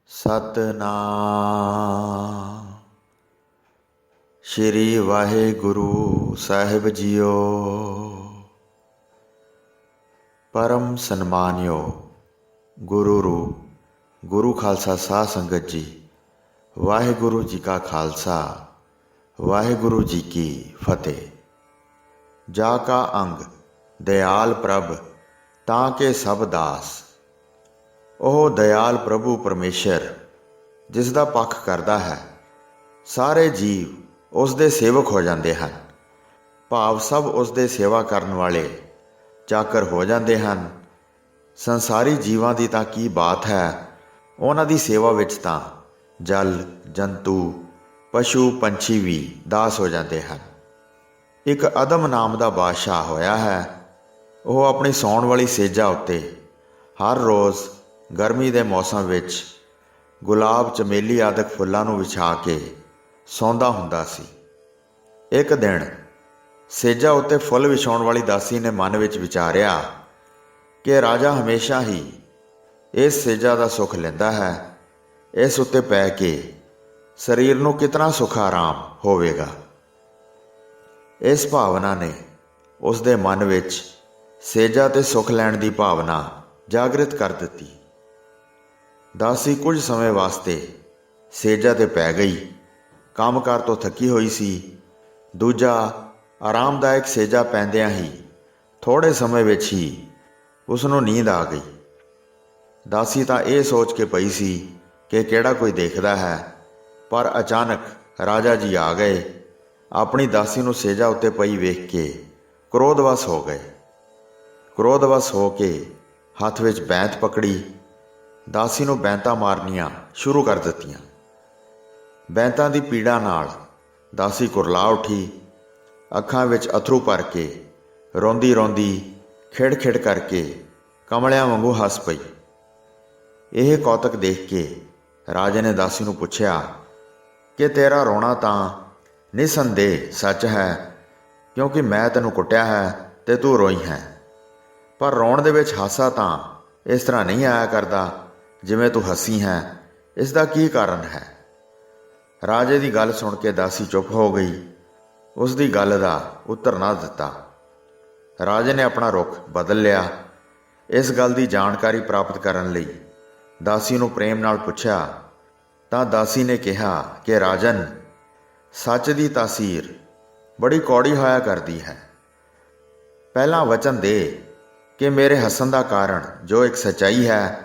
ਸਤਨਾਮ ਸ਼੍ਰੀ ਵਾਹਿਗੁਰੂ ਸਾਹਿਬ JIO. ਪਰਮ ਸਨਮਾਨਿਓ ਗੁਰੂ ਰੂਪ ਗੁਰੂ ਖਾਲਸਾ ਸਾਧ ਸੰਗਤ ਜੀ, ਵਾਹਿਗੁਰੂ ਜੀ ਕਾ ਖਾਲਸਾ ਵਾਹਿਗੁਰੂ ਜੀ ਕੀ ਫਤਿਹ। ਜਾ ਕਾ ਅੰਗ ਦਇਆਲ ਪ੍ਰਭ ਤਾਂ ਕੇ ਸਭ ਦਾਸ। ਉਹ ਦਇਆਲ ਪ੍ਰਭੂ ਪਰਮੇਸ਼ਰ ਜਿਸ ਦਾ ਪੱਖ ਕਰਦਾ ਹੈ, ਸਾਰੇ ਜੀਵ ਉਸ ਦੇ ਸੇਵਕ ਹੋ ਜਾਂਦੇ ਹਨ। ਭਾਵ ਸਭ ਉਸ ਦੇ ਸੇਵਾ ਕਰਨ ਵਾਲੇ ਚਾਕਰ ਹੋ ਜਾਂਦੇ ਹਨ। ਸੰਸਾਰੀ ਜੀਵਾਂ ਦੀ ਤਾਂ ਕੀ ਬਾਤ ਹੈ, ਉਹਨਾਂ ਦੀ ਸੇਵਾ ਵਿੱਚ ਤਾਂ ਜਲ ਜੰਤੂ ਪਸ਼ੂ ਪੰਛੀ ਵੀ ਦਾਸ ਹੋ ਜਾਂਦੇ ਹਨ। ਇੱਕ ਅਦਮ ਨਾਮ ਦਾ ਬਾਦਸ਼ਾਹ ਹੋਇਆ ਹੈ। ਉਹ ਆਪਣੀ ਸੌਣ ਵਾਲੀ ਸੇਜਾਂ ਉੱਤੇ ਹਰ ਰੋਜ਼ ਗਰਮੀ ਦੇ ਮੌਸਮ ਵਿੱਚ ਗੁਲਾਬ ਚਮੇਲੀ ਆਦਿਕ ਫੁੱਲਾਂ ਨੂੰ ਵਿਛਾ ਕੇ ਸੌਂਦਾ ਹੁੰਦਾ ਸੀ। ਇੱਕ ਦਿਨ ਸੇਜਾਂ ਉੱਤੇ ਫੁੱਲ ਵਿਛਾਉਣ ਵਾਲੀ ਦਾਸੀ ਨੇ ਮਨ ਵਿੱਚ ਵਿਚਾਰਿਆ ਕਿ ਰਾਜਾ ਹਮੇਸ਼ਾ ਹੀ ਇਸ ਸੇਜਾਂ ਦਾ ਸੁੱਖ ਲੈਂਦਾ ਹੈ, ਇਸ ਉੱਤੇ ਪੈ ਕੇ ਸਰੀਰ ਨੂੰ ਕਿਤਨਾ ਸੁੱਖ ਆਰਾਮ ਹੋਵੇਗਾ। ਇਸ ਭਾਵਨਾ ਨੇ ਉਸ ਦੇ ਮਨ ਵਿੱਚ ਸੇਜਾਂ ਤੇ ਸੁੱਖ ਲੈਣ ਦੀ ਭਾਵਨਾ ਜਾਗਰਿਤ ਕਰ ਦਿੱਤੀ। ਦਾਸੀ ਕੁਝ ਸਮੇਂ ਵਾਸਤੇ ਸੇਜਾਂ ਤੇ ਪੈ ਗਈ। ਕੰਮਕਾਰ ਤੋਂ ਥੱਕੀ ਹੋਈ ਸੀ। ਦੂਜਾ ਆਰਾਮਦਾਇਕ ਸੇਜਾ ਪੈਂਦਿਆਂ ਹੀ ਥੋੜ੍ਹੇ ਸਮੇਂ ਵਿੱਚ ਹੀ ਉਸ ਨੂੰ ਨੀਂਦ ਆ ਗਈ। ਦਾਸੀ ਤਾਂ ਇਹ ਸੋਚ ਕੇ ਪਈ ਸੀ ਕਿ ਕਿਹੜਾ ਕੋਈ ਦੇਖਦਾ ਹੈ, ਪਰ ਅਚਾਨਕ ਰਾਜਾ ਜੀ ਆ ਗਏ। ਆਪਣੀ ਦਾਸੀ ਨੂੰ ਸੇਜਾ ਉੱਤੇ ਪਈ ਵੇਖ ਕੇ ਕ੍ਰੋਧਵਸ ਹੋ ਗਏ। ਕ੍ਰੋਧਵਸ ਹੋ ਕੇ ਹੱਥ ਵਿੱਚ ਬੈਂਤ ਪਕੜੀ। ਦਾਸੀ ਨੂੰ ਬੈਂਤਾਂ ਮਾਰਨੀਆਂ ਸ਼ੁਰੂ ਕਰ ਦਿੱਤੀਆਂ। ਬੈਂਤਾਂ ਦੀ ਪੀੜਾ ਨਾਲ ਦਾਸੀ ਕੁਰਲਾ ਉੱਠੀ। ਅੱਖਾਂ ਵਿੱਚ ਅਥਰੂ ਭਰ ਕੇ ਰੋਂਦੀ ਰੋਂਦੀ ਖਿੜ ਕਰਕੇ ਕਮਲਿਆਂ ਵਾਂਗੂ ਹੱਸ ਪਈ। ਇਹ ਕੌਤਕ ਦੇਖ ਕੇ ਰਾਜੇ ਨੇ ਦਾਸੀ ਨੂੰ ਪੁੱਛਿਆ ਕਿ ਤੇਰਾ ਰੋਣਾ ਤਾਂ ਨਿਸੰਦੇਹ ਸੱਚ ਹੈ, ਕਿਉਂਕਿ ਮੈਂ ਤੈਨੂੰ ਕੁੱਟਿਆ ਹੈ ਤੇ ਤੂੰ ਰੋਈ ਹੈ, ਪਰ ਰੋਣ ਦੇ ਵਿੱਚ ਹਾਸਾ ਤਾਂ ਇਸ ਤਰ੍ਹਾਂ ਨਹੀਂ ਆਇਆ ਕਰਦਾ ਜਿਵੇਂ ਤੂੰ ਹੱਸੀ ਹੈ। ਇਸ ਦਾ ਕੀ ਕਾਰਨ ਹੈ? ਰਾਜੇ ਦੀ ਗੱਲ ਸੁਣ ਕੇ ਦਾਸੀ ਚੁੱਪ ਹੋ ਗਈ। ਉਸ ਦੀ ਗੱਲ ਦਾ ਉੱਤਰ ਨਾ ਦਿੱਤਾ। ਰਾਜੇ ਨੇ ਆਪਣਾ ਰੁਖ ਬਦਲ ਲਿਆ। ਇਸ ਗੱਲ ਦੀ ਜਾਣਕਾਰੀ ਪ੍ਰਾਪਤ ਕਰਨ ਲਈ ਦਾਸੀ ਨੂੰ ਪ੍ਰੇਮ ਨਾਲ ਪੁੱਛਿਆ ਤਾਂ ਦਾਸੀ ਨੇ ਕਿਹਾ ਕਿ ਰਾਜਨ, ਸੱਚ ਦੀ ਤਾਸੀਰ ਬੜੀ ਕੌੜੀ ਹੋਇਆ ਕਰਦੀ ਹੈ। ਪਹਿਲਾਂ ਵਚਨ ਦੇ ਕਿ ਮੇਰੇ ਹੱਸਣ ਦਾ ਕਾਰਨ ਜੋ ਇੱਕ ਸੱਚਾਈ ਹੈ,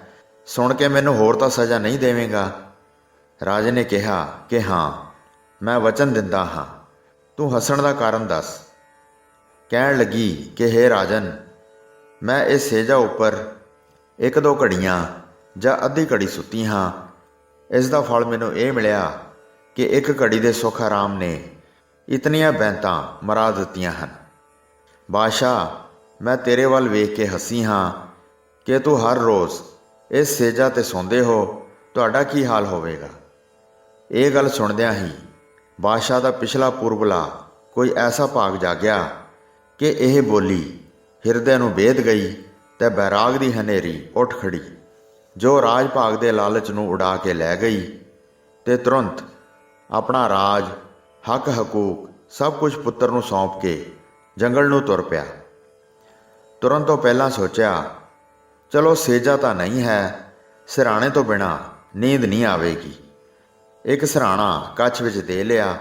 ਸੁਣ ਕੇ ਮੈਨੂੰ ਹੋਰ ਤਾਂ ਸਜ਼ਾ ਨਹੀਂ ਦੇਵੇਂਗਾ। ਰਾਜੇ ਨੇ ਕਿਹਾ ਕਿ ਹਾਂ, ਮੈਂ ਵਚਨ ਦਿੰਦਾ ਹਾਂ, ਤੂੰ ਹੱਸਣ ਦਾ ਕਾਰਨ ਦੱਸ। ਕਹਿਣ ਲੱਗੀ ਕਿ ਹੇ ਰਾਜਨ, ਮੈਂ ਇਸ ਸੇਜਾ ਉੱਪਰ 1-2 ਘੜੀਆਂ ਜਾਂ ਅੱਧੀ ਘੜੀ ਸੁੱਤੀ ਹਾਂ। ਇਸ ਦਾ ਫਲ ਮੈਨੂੰ ਇਹ ਮਿਲਿਆ ਕਿ 1 ਘੜੀ ਦੇ ਸੁੱਖ ਆਰਾਮ ਨੇ ਇਤਨੀਆਂ ਬੈਂਤਾਂ ਮਰਾ ਦਿੱਤੀਆਂ ਹਨ। ਬਾਦਸ਼ਾਹ, ਮੈਂ ਤੇਰੇ ਵੱਲ ਵੇਖ ਕੇ ਹੱਸੀ ਹਾਂ ਕਿ ਤੂੰ ਹਰ ਰੋਜ਼ ਇਸ ਸੇਜਾ ਤੇ ਸੌਂਦੇ ਹੋ, ਤੁਹਾਡਾ ਕੀ ਹਾਲ ਹੋਵੇਗਾ। ਇਹ ਗੱਲ ਸੁਣਦਿਆਂ ਹੀ ਬਾਦਸ਼ਾਹ ਦਾ ਪਿਛਲਾ ਪੁਰਬਲਾ ਕੋਈ ਐਸਾ ਭਾਗ ਜਾਗਿਆ ਕਿ ਇਹ ਬੋਲੀ ਹਿਰਦੇ ਨੂੰ ਵੇਧ ਗਈ ਤੇ ਬੈਰਾਗ ਦੀ ਹਨੇਰੀ ਉੱਠ ਖੜੀ, ਜੋ ਰਾਜ ਭਾਗ ਦੇ ਲਾਲਚ ਨੂੰ ਉਡਾ ਕੇ ਲੈ ਗਈ ਤੇ ਤੁਰੰਤ ਆਪਣਾ ਰਾਜ ਹੱਕ ਹਕੂਕ ਸਭ ਕੁਝ ਪੁੱਤਰ ਨੂੰ ਸੌਂਪ ਕੇ ਜੰਗਲ ਨੂੰ ਤੁਰ ਪਿਆ। ਤੁਰਨ ਤੋਂ ਪਹਿਲਾਂ ਸੋਚਿਆ, ਚਲੋ ਸੇਜਾ ਤਾਂ ਨਹੀਂ ਹੈ, ਸਿਰਹਾਣੇ ਤੋਂ ਬਿਨਾਂ ਨੀਂਦ ਨਹੀਂ ਆਵੇਗੀ। ਇੱਕ ਸਿਰਹਾਣਾ ਕੱਛ ਵਿੱਚ ਦੇ ਲਿਆ,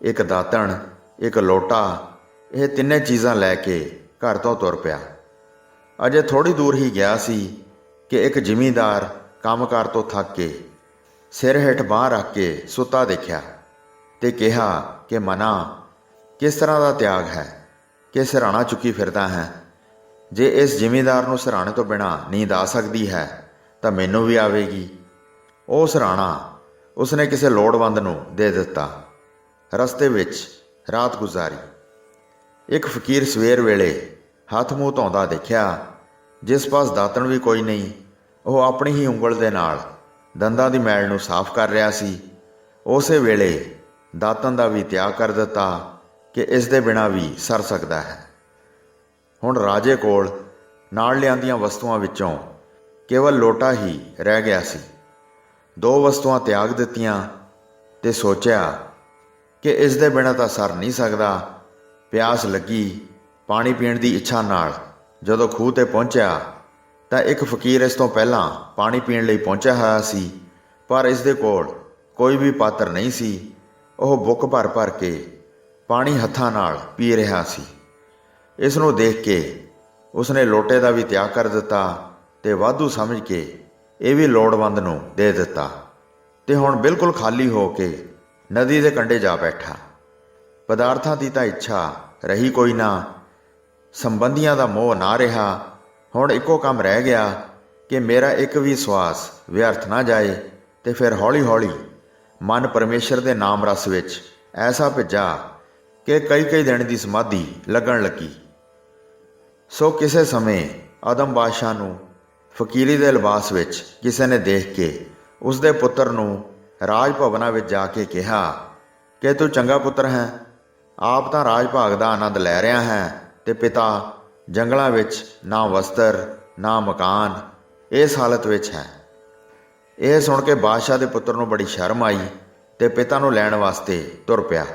ਇੱਕ ਦਾਤਣ, ਇੱਕ ਲੋਟਾ, ਇਹ ਤਿੰਨੇ ਚੀਜ਼ਾਂ ਲੈ ਕੇ ਘਰ ਤੋਂ ਤੁਰ ਪਿਆ। ਅਜੇ ਥੋੜ੍ਹੀ ਦੂਰ ਹੀ ਗਿਆ ਸੀ ਕਿ ਇੱਕ ਜ਼ਿਮੀਂਦਾਰ ਕੰਮਕਾਰ ਤੋਂ ਥੱਕ ਕੇ ਸਿਰ ਹੇਠ ਬਾਂਹ ਰੱਖ ਕੇ ਸੁੱਤਾ ਦੇਖਿਆ ਤੇ ਕਿਹਾ ਕਿ ਮਨਾ, ਕਿਸ ਤਰ੍ਹਾਂ ਦਾ ਤਿਆਗ ਹੈ ਕਿ ਸਿਰਹਾਣਾ ਚੁੱਕੀ ਫਿਰਦਾ ਹੈ। ਜੇ ਇਸ ਜ਼ਿਮੀਂਦਾਰ ਨੂੰ ਸਿਰਹਾਣੇ ਤੋਂ ਬਿਨਾਂ ਨੀਂਦ ਆ ਸਕਦੀ ਹੈ ਤਾਂ ਮੈਨੂੰ ਵੀ ਆਵੇਗੀ। ਉਹ ਸਿਰਹਾਣਾ ਉਸਨੇ ਕਿਸੇ ਲੋੜਵੰਦ ਨੂੰ ਦੇ ਦਿੱਤਾ। ਰਸਤੇ ਵਿੱਚ ਰਾਤ ਗੁਜ਼ਾਰੀ। ਇੱਕ ਫਕੀਰ ਸਵੇਰ ਵੇਲੇ ਹੱਥ ਮੂੰਹ ਧੋਂਦਾ ਦੇਖਿਆ। ਜਿਸ ਪਾਸ ਦਾਤਣ ਵੀ ਕੋਈ ਨਹੀਂ, ਉਹ ਆਪਣੀ ਹੀ ਉਂਗਲ ਦੇ ਨਾਲ ਦੰਦਾਂ ਦੀ ਮੈਲ ਨੂੰ ਸਾਫ਼ ਕਰ ਰਿਹਾ ਸੀ। ਉਸੇ ਵੇਲੇ ਦਾਤਣ ਦਾ ਵੀ ਤਿਆਗ ਕਰ ਦਿੱਤਾ ਕਿ ਇਸ ਦੇ ਬਿਨਾਂ ਵੀ ਸਰ ਸਕਦਾ ਹੈ। ਹੁਣ ਰਾਜੇ ਕੋਲ ਨਾਲ ਲਿਆਂਦੀਆਂ ਵਸਤੂਆਂ ਵਿੱਚੋਂ ਕੇਵਲ ਲੋਟਾ ਹੀ ਰਹਿ ਗਿਆ ਸੀ। 2 ਵਸਤੂਆਂ ਤਿਆਗ ਦਿੱਤੀਆਂ ਤੇ ਸੋਚਿਆ ਕਿ ਇਸ ਦੇ ਬਿਨਾਂ ਤਾਂ ਸਰ ਨਹੀਂ ਸਕਦਾ। ਪਿਆਸ ਲੱਗੀ। ਪਾਣੀ ਪੀਣ ਦੀ ਇੱਛਾ ਨਾਲ ਜਦੋਂ ਖੂਹ 'ਤੇ ਪਹੁੰਚਿਆ ਤਾਂ ਇੱਕ ਫਕੀਰ ਇਸ ਤੋਂ ਪਹਿਲਾਂ ਪਾਣੀ ਪੀਣ ਲਈ ਪਹੁੰਚਿਆ ਹੋਇਆ ਸੀ, ਪਰ ਇਸ ਦੇ ਕੋਲ ਕੋਈ ਵੀ ਪਾਤਰ ਨਹੀਂ ਸੀ। ਉਹ ਬੁੱਕ ਭਰ ਭਰ ਕੇ ਪਾਣੀ ਹੱਥਾਂ ਨਾਲ ਪੀ ਰਿਹਾ ਸੀ। ਇਸ ਨੂੰ ਦੇਖ ਕੇ ਉਸਨੇ ਲੋਟੇ ਦਾ ਵੀ ਤਿਆਗ ਕਰ ਦਿੱਤਾ ਤੇ ਵਾਧੂ ਸਮਝ ਕੇ ਇਹ ਵੀ ਲੋੜਵੰਦ ਨੂੰ ਦੇ ਦਿੱਤਾ ਤੇ ਹੁਣ ਬਿਲਕੁਲ ਖਾਲੀ ਹੋ ਕੇ ਨਦੀ ਦੇ ਕੰਢੇ ਜਾ ਬੈਠਾ। ਪਦਾਰਥਾਂ ਦੀ ਤਾਂ ਇੱਛਾ ਰਹੀ ਕੋਈ ਨਾ, ਸੰਬੰਧੀਆਂ ਦਾ ਮੋਹ ਨਾ ਰਿਹਾ। ਹੁਣ ਇੱਕੋ ਕੰਮ ਰਹਿ ਗਿਆ ਕਿ ਮੇਰਾ ਇੱਕ ਵੀ ਸਵਾਸ ਵਿਅਰਥ ਨਾ ਜਾਏ। ਤੇ ਫਿਰ ਹੌਲੀ ਹੌਲੀ ਮਨ ਪਰਮੇਸ਼ਰ ਦੇ ਨਾਮ ਰਸ ਵਿੱਚ ਐਸਾ ਭਿੱਜਾ ਕਿ ਕਈ ਦਿਨ ਦੀ ਸਮਾਧੀ ਲੱਗਣ ਲੱਗੀ। ਸੋ ਕਿਸੇ ਸਮੇਂ ਆਦਮ ਬਾਦਸ਼ਾਹ ਨੂੰ ਫਕੀਰੀ ਦੇ ਲਿਬਾਸ ਵਿੱਚ ਕਿਸੇ ਨੇ ਦੇਖ ਕੇ ਉਸ ਦੇ ਪੁੱਤਰ ਨੂੰ ਰਾਜ ਭਵਨਾਂ ਵਿੱਚ ਜਾ ਕੇ ਕਿਹਾ ਕਿ ਤੂੰ ਚੰਗਾ ਪੁੱਤਰ ਹੈ, ਆਪ ਤਾਂ ਰਾਜ ਭਾਗ ਦਾ ਆਨੰਦ ਲੈ ਰਿਹਾ ਹੈ ਤੇ ਪਿਤਾ ਜੰਗਲਾਂ ਵਿੱਚ ਨਾ ਵਸਤਰ ਨਾ ਮਕਾਨ, ਇਸ ਹਾਲਤ ਵਿੱਚ ਹੈ। ਇਹ ਸੁਣ ਕੇ ਬਾਦਸ਼ਾਹ ਦੇ ਪੁੱਤਰ ਨੂੰ ਬੜੀ ਸ਼ਰਮ ਆਈ ਤੇ ਪਿਤਾ ਨੂੰ ਲੈਣ ਵਾਸਤੇ ਤੁਰ ਪਿਆ।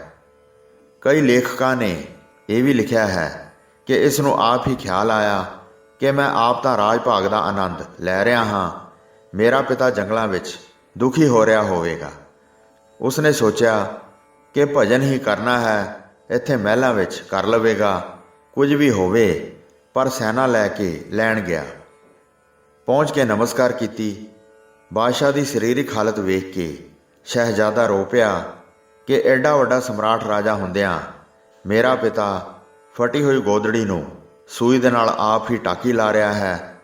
ਕਈ ਲੇਖਕਾਂ ਨੇ ਇਹ ਵੀ ਲਿਖਿਆ ਹੈ ਕਿ ਇਸ ਨੂੰ ਆਪ ਹੀ ਖਿਆਲ ਆਇਆ ਕਿ ਮੈਂ ਆਪ ਤਾਂ ਰਾਜ ਭਾਗ ਦਾ ਆਨੰਦ ਲੈ ਰਿਹਾ ਹਾਂ, ਮੇਰਾ ਪਿਤਾ ਜੰਗਲਾਂ ਵਿੱਚ ਦੁਖੀ ਹੋ ਰਿਹਾ ਹੋਵੇਗਾ। ਉਸਨੇ ਸੋਚਿਆ ਕਿ ਭਜਨ ਹੀ ਕਰਨਾ ਹੈ, ਇੱਥੇ ਮਹਿਲਾਂ ਵਿੱਚ ਕਰ ਲਵੇਗਾ, ਕੁਝ ਵੀ ਹੋਵੇ। ਪਰ ਸੈਨਾ ਲੈ ਕੇ ਲੈਣ ਗਿਆ। ਪਹੁੰਚ ਕੇ ਨਮਸਕਾਰ ਕੀਤੀ। ਬਾਦਸ਼ਾਹ ਦੀ ਸਰੀਰਕ ਹਾਲਤ ਵੇਖ ਕੇ ਸ਼ਹਿਜ਼ਾਦਾ ਰੋ ਪਿਆ ਕਿ ਐਡਾ ਵੱਡਾ ਸਮਰਾਟ ਰਾਜਾ ਹੁੰਦਿਆਂ ਮੇਰਾ ਪਿਤਾ ਫਟੀ ਹੋਈ ਗੋਦੜੀ ਨੂੰ ਸੂਈ ਦੇ ਨਾਲ ਆਪ ਹੀ ਟਾਕੀ ਲਾ ਰਿਹਾ ਹੈ।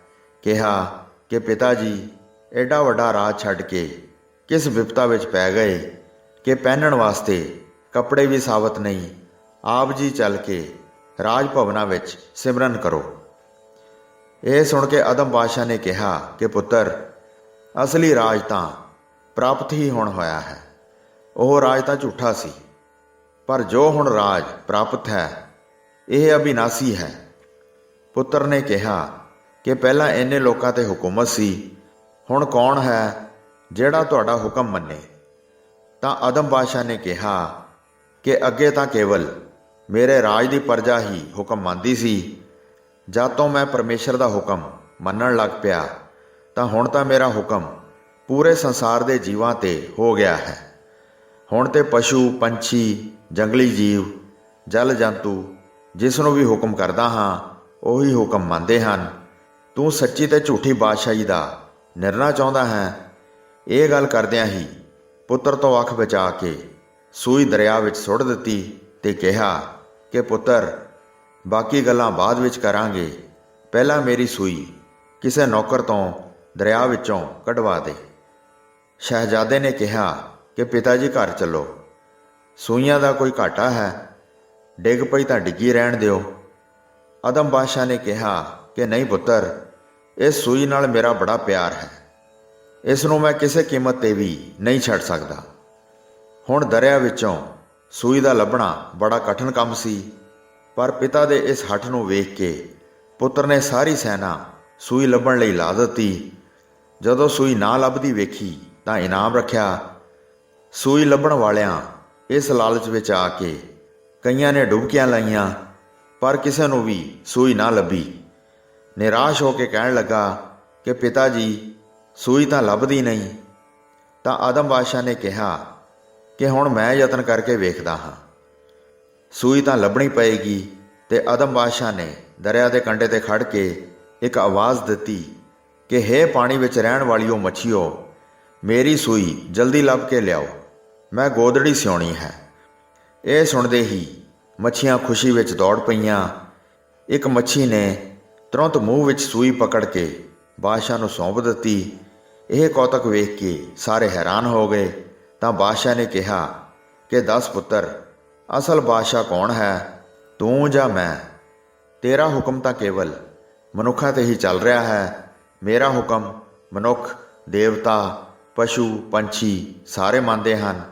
ਕਿਹਾ ਕਿ ਪਿਤਾ ਜੀ, ਐਡਾ ਵੱਡਾ ਰਾਜ ਛੱਡ ਕੇ ਕਿਸ ਵਿਪਤਾ ਵਿੱਚ ਪੈ ਗਏ ਕਿ ਪਹਿਨਣ ਵਾਸਤੇ ਕੱਪੜੇ ਵੀ ਸਾਬਤ ਨਹੀਂ। ਆਪ ਜੀ ਚੱਲ ਕੇ ਰਾਜ ਭਵਨਾਂ ਵਿੱਚ ਸਿਮਰਨ ਕਰੋ। ਇਹ ਸੁਣ ਕੇ ਆਦਮ ਬਾਦਸ਼ਾਹ ਨੇ ਕਿਹਾ ਕਿ ਪੁੱਤਰ, ਅਸਲੀ ਰਾਜ ਤਾਂ ਪ੍ਰਾਪਤ ਹੀ ਹੁਣ ਹੋਇਆ ਹੈ। ਉਹ ਰਾਜ ਤਾਂ ਝੂਠਾ ਸੀ, ਪਰ ਜੋ ਹੁਣ ਰਾਜ ਪ੍ਰਾਪਤ ਹੈ ਇਹ ਅਬਿਨਾਸੀ ਹੈ। ਪੁੱਤਰ ਨੇ ਕਿਹਾ ਕਿ ਪਹਿਲਾਂ ਇੰਨੇ ਲੋਕਾਂ 'ਤੇ ਹੁਕੂਮਤ ਸੀ, ਹੁਣ ਕੌਣ ਹੈ ਜਿਹੜਾ ਤੁਹਾਡਾ ਹੁਕਮ ਮੰਨੇ? ਤਾਂ ਆਦਮ ਬਾਦਸ਼ਾਹ ਨੇ ਕਿਹਾ ਕਿ ਅੱਗੇ ਤਾਂ ਕੇਵਲ ਮੇਰੇ ਰਾਜ ਦੀ ਪਰਜਾ ਹੀ ਹੁਕਮ ਮੰਨਦੀ ਸੀ। ਜਦ ਤੋਂ ਮੈਂ ਪਰਮੇਸ਼ਰ ਦਾ ਹੁਕਮ ਮੰਨਣ ਲੱਗ ਪਿਆ ਤਾਂ ਹੁਣ ਤਾਂ ਮੇਰਾ ਹੁਕਮ ਪੂਰੇ ਸੰਸਾਰ ਦੇ ਜੀਵਾਂ 'ਤੇ ਹੋ ਗਿਆ ਹੈ। ਹੁਣ ਤੇ ਪਸ਼ੂ ਪੰਛੀ, ਜੰਗਲੀ ਜੀਵ, ਜਲ ਜੰਤੂ ਜਿਸ ਨੂੰ ਵੀ ਹੁਕਮ ਕਰਦਾ ਹਾਂ ਉਹੀ ਹੁਕਮ ਮੰਨਦੇ ਹਨ। ਤੂੰ ਸੱਚੀ ਤੇ ਝੂਠੀ ਬਾਦਸ਼ਾਹੀ ਦਾ ਨਿਰਣਾ ਚਾਹੁੰਦਾ ਹੈ। ਇਹ ਗੱਲ ਕਰਦਿਆਂ ਹੀ ਪੁੱਤਰ ਤੋਂ ਅੱਖ ਬਚਾ ਕੇ ਸੂਈ ਦਰਿਆ ਵਿੱਚ ਸੁੱਟ ਦਿੱਤੀ ਤੇ ਕਿਹਾ ਕਿ ਪੁੱਤਰ, ਬਾਕੀ ਗੱਲਾਂ ਬਾਅਦ ਵਿੱਚ ਕਰਾਂਗੇ, ਪਹਿਲਾਂ ਮੇਰੀ ਸੂਈ ਕਿਸੇ ਨੌਕਰ ਤੋਂ ਦਰਿਆ ਵਿੱਚੋਂ ਕਢਵਾ ਦੇ। ਸ਼ਹਿਜ਼ਾਦੇ ਨੇ ਕਿਹਾ ਕਿ ਪਿਤਾ ਜੀ ਘਰ ਚੱਲੋ, ਸੂਈਆਂ ਦਾ ਕੋਈ ਘਾਟਾ ਹੈ, ਡਿੱਗ ਪਈ ਤਾਂ ਡਿੱਗੀ ਰਹਿਣ ਦਿਓ। ਆਦਮ ਬਾਦਸ਼ਾਹ ਨੇ ਕਿਹਾ ਕਿ ਨਹੀਂ ਪੁੱਤਰ, ਇਸ ਸੂਈ ਨਾਲ ਮੇਰਾ ਬੜਾ ਪਿਆਰ ਹੈ, ਇਸ ਨੂੰ ਮੈਂ ਕਿਸੇ ਕੀਮਤ 'ਤੇ ਵੀ ਨਹੀਂ ਛੱਡ ਸਕਦਾ। ਹੁਣ ਦਰਿਆ ਵਿੱਚੋਂ ਸੂਈ ਦਾ ਲੱਭਣਾ ਬੜਾ ਕਠਿਨ ਕੰਮ ਸੀ, ਪਰ ਪਿਤਾ ਦੇ ਇਸ ਹੱਠ ਨੂੰ ਵੇਖ ਕੇ ਪੁੱਤਰ ਨੇ ਸਾਰੀ ਸੈਨਾ ਸੂਈ ਲੱਭਣ ਲਈ ਲਾ ਦਿੱਤੀ। ਜਦੋਂ ਸੂਈ ਨਾ ਲੱਭਦੀ ਵੇਖੀ ਤਾਂ ਇਨਾਮ ਰੱਖਿਆ। ਸੂਈ ਲੱਭਣ ਵਾਲਿਆਂ ਇਸ ਲਾਲਚ ਵਿੱਚ ਆ ਕੇ ਕਈਆਂ ਨੇ ਡੁਬਕੀਆਂ ਲਾਈਆਂ, ਪਰ ਕਿਸੇ ਨੂੰ ਵੀ ਸੂਈ ਨਾ ਲੱਭੀ। ਨਿਰਾਸ਼ ਹੋ ਕੇ ਕਹਿਣ ਲੱਗਾ ਕਿ ਪਿਤਾ ਜੀ, ਸੂਈ ਤਾਂ ਲੱਭਦੀ ਨਹੀਂ। ਤਾਂ ਆਦਮ ਬਾਦਸ਼ਾਹ ਨੇ ਕਿਹਾ ਕਿ ਹੁਣ ਮੈਂ ਯਤਨ ਕਰਕੇ ਵੇਖਦਾ ਹਾਂ, ਸੂਈ ਤਾਂ ਲੱਭਣੀ ਪਏਗੀ। ਤੇ ਆਦਮ ਬਾਦਸ਼ਾਹ ਨੇ ਦਰਿਆ ਦੇ ਕੰਢੇ 'ਤੇ ਖੜ੍ਹ ਕੇ ਇੱਕ ਆਵਾਜ਼ ਦਿੱਤੀ ਕਿ ਹੇ ਪਾਣੀ ਵਿੱਚ ਰਹਿਣ ਵਾਲੀਓ ਮੱਛੀਓ, ਮੇਰੀ ਸੂਈ ਜਲਦੀ ਲੱਭ ਕੇ ਲਿਆਓ, ਮੈਂ ਗੋਦੜੀ ਸਿਉਣੀ ਹੈ। ਇਹ ਸੁਣਦੇ ਹੀ ਮੱਛੀਆਂ ਖੁਸ਼ੀ ਵਿੱਚ ਦੌੜ ਪਈਆਂ। ਇੱਕ ਮੱਛੀ ਨੇ ਤੁਰੰਤ ਮੂੰਹ ਵਿੱਚ ਸੂਈ ਪਕੜ ਕੇ ਬਾਦਸ਼ਾਹ ਨੂੰ ਸੌਂਪ ਦਿੱਤੀ। ਇਹ ਕੌਤਕ ਵੇਖ ਕੇ ਸਾਰੇ ਹੈਰਾਨ ਹੋ ਗਏ। ਤਾਂ ਬਾਦਸ਼ਾਹ ਨੇ ਕਿਹਾ ਕਿ ਦੱਸ ਪੁੱਤਰ, ਅਸਲ ਬਾਦਸ਼ਾਹ ਕੌਣ ਹੈ, ਤੂੰ ਜਾਂ ਮੈਂ? ਤੇਰਾ ਹੁਕਮ ਤਾਂ ਕੇਵਲ ਮਨੁੱਖਾਂ 'ਤੇ ਹੀ ਚੱਲ ਰਿਹਾ ਹੈ। ਮੇਰਾ ਹੁਕਮ ਮਨੁੱਖ, ਦੇਵਤਾ, ਪਸ਼ੂ ਪੰਛੀ ਸਾਰੇ ਮੰਨਦੇ ਹਨ।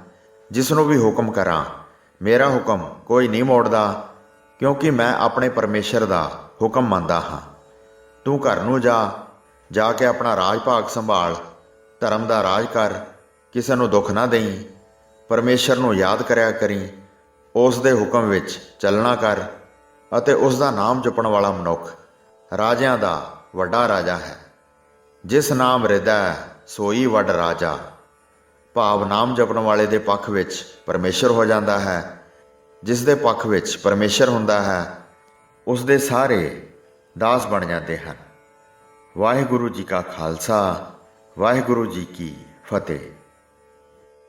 ਜਿਸ ਨੂੰ ਵੀ ਹੁਕਮ ਕਰਾਂ, ਮੇਰਾ ਹੁਕਮ ਕੋਈ ਨਹੀਂ ਮੋੜਦਾ, ਕਿਉਂਕਿ ਮੈਂ ਆਪਣੇ ਪਰਮੇਸ਼ਰ ਦਾ ਹੁਕਮ ਮੰਨਦਾ ਹਾਂ। ਤੂੰ ਘਰ ਨੂੰ ਜਾ ਕੇ ਆਪਣਾ ਰਾਜ ਭਾਗ ਸੰਭਾਲ। ਧਰਮ ਦਾ ਰਾਜ ਕਰ, ਕਿਸੇ ਨੂੰ ਦੁੱਖ ਨਾ ਦੇਈਂ, ਪਰਮੇਸ਼ਰ ਨੂੰ ਯਾਦ ਕਰਿਆ ਕਰੀਂ, ਉਸ ਦੇ ਹੁਕਮ ਵਿੱਚ ਚੱਲਣਾ ਕਰ ਅਤੇ ਉਸ ਦਾ ਨਾਮ ਜਪਣ ਵਾਲਾ ਮਨੁੱਖ ਰਾਜਿਆਂ ਦਾ ਵੱਡਾ ਰਾਜਾ ਹੈ। ਜਿਸ ਨਾਮ ਰਿਦਾ ਸੋਈ ਵੱਡ ਰਾਜਾ, ਭਾਵ ਨਾਮ ਜਪਣ ਵਾਲੇ ਦੇ ਪੱਖ ਵਿੱਚ ਪਰਮੇਸ਼ਰ ਹੋ ਜਾਂਦਾ ਹੈ। ਜਿਸ ਦੇ ਪੱਖ ਵਿੱਚ ਪਰਮੇਸ਼ਰ ਹੁੰਦਾ ਹੈ, ਉਸ ਦੇ ਸਾਰੇ ਦਾਸ ਬਣ ਜਾਂਦੇ ਹਨ। ਵਾਹਿਗੁਰੂ ਜੀ ਕਾ ਖਾਲਸਾ, ਵਾਹਿਗੁਰੂ ਜੀ ਕੀ ਫਤਿਹ।